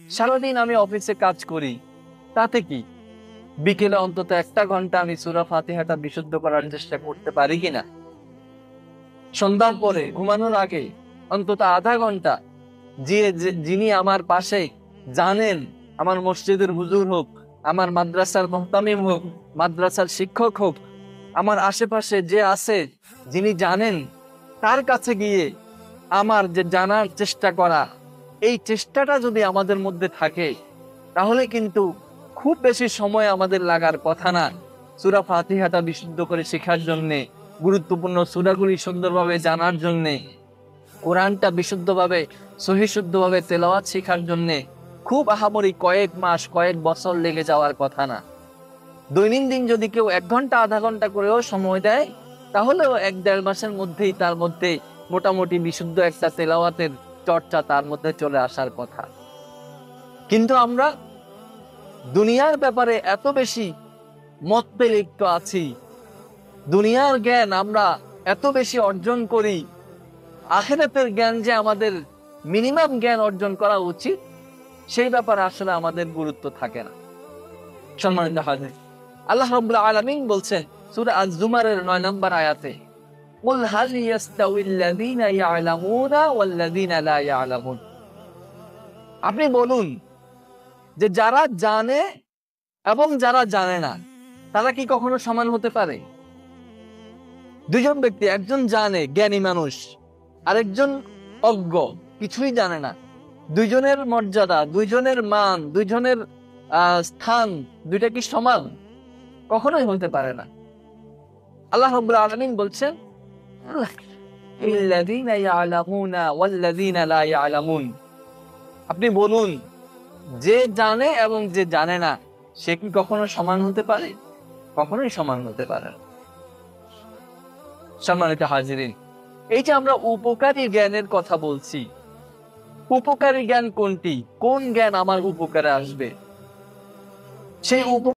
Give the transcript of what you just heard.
সারাদিন আমি অফিসে কাজ করি, তাতে কি? বিকেলে অন্তত 1 ঘন্টা আমি সূরা ফাতিহাটা বিশুদ্ধ করার চেষ্টা করতে পারি কিনা? সন্ধ্যার পরে ঘুমানোর আগে অন্তত আধা ঘন্টা যিনি আমার পাশে জানেন, আমার মসজিদের হুজুর হোক, আমার মাদ্রাসার মুহতামিম হোক, মাদ্রাসার শিক্ষক হোক, আমার আশেপাশে যে আছে যিনি জানেন, তার কাছে গিয়ে আমার যে জানার চেষ্টা করা, এই চেষ্টাটা যদি আমাদের মধ্যে থাকে, তাহলে কিন্তু খুব বেশি সময় আমাদের লাগার কথা না সূরা ফাতিহাটা বিশুদ্ধ করে শেখার জন্যে, গুরুত্বপূর্ণ সূরাগুলি সুন্দরভাবে জানার জন্যে, কোরআনটা বিশুদ্ধভাবে সহিশুদ্ধভাবে তেলাওয়াত শেখার জন্যে খুব আহামরি কয়েক মাস কয়েক বছর লেগে যাওয়ার কথা না। দৈনন্দিন যদি কেউ 1 ঘন্টা আধা ঘন্টা করেও সময় দেয়, তাহলেও 1-1.5 মাসের মধ্যেই তার মধ্যে মোটামুটি বিশুদ্ধ একটা তেলাওয়াতের চর্চা তার মধ্যে চলে আসার কথা। কিন্তু আমরা দুনিয়ার ব্যাপারে এত বেশি মত্তে লিপ্ত আছি, দুনিয়ার জ্ঞান আমরা এত বেশি অর্জন করি, আখিরাতের জ্ঞান যে আমাদের মিনিমাম জ্ঞান অর্জন করা উচিত, সেই ব্যাপারে আসলে আমাদের গুরুত্ব থাকে না। সম্মানিত হাজির, আল্লাহ রাব্বুল আলামিন বলছেন সূরা আজ-জুমারের 9 নম্বর আয়াতে, কুল হাল ইয়াস্তাউিল্লাযীনা ইয়ালামুনা ওয়াল্লাযীনা লা ইয়ালামুন। আপনি বলুন যে যারা জানে এবং যারা জানে না, তারা কি কখনো সমান হতে পারে? দুজন ব্যক্তি, একজন জানে, জ্ঞানী মানুষ, আরেকজন অজ্ঞ, কিছুই জানে না, দুইজনের মর্যাদা, দুইজনের মান, দুইজনের স্থান, দুইটা কি সমান? কখনোই হতে পারে না। আল্লাহ রাব্বুল আলামিন বলছেন, ইল্লাযীনা ইয়ালামুনা ওয়াল্লাযীনা লা ইয়ালামুন। আপনি বলুন যে জানে এবং যে জানে না, সে কি কখনো সমান হতে পারে? কখনোই সমান হতে পারে না। সম্মানিত হাজিরিন, এই যে আমরা উপকারী জ্ঞানের কথা বলছি, উপকারী জ্ঞান কোনটি? কোন জ্ঞান আমার উপকারে আসবে? সেই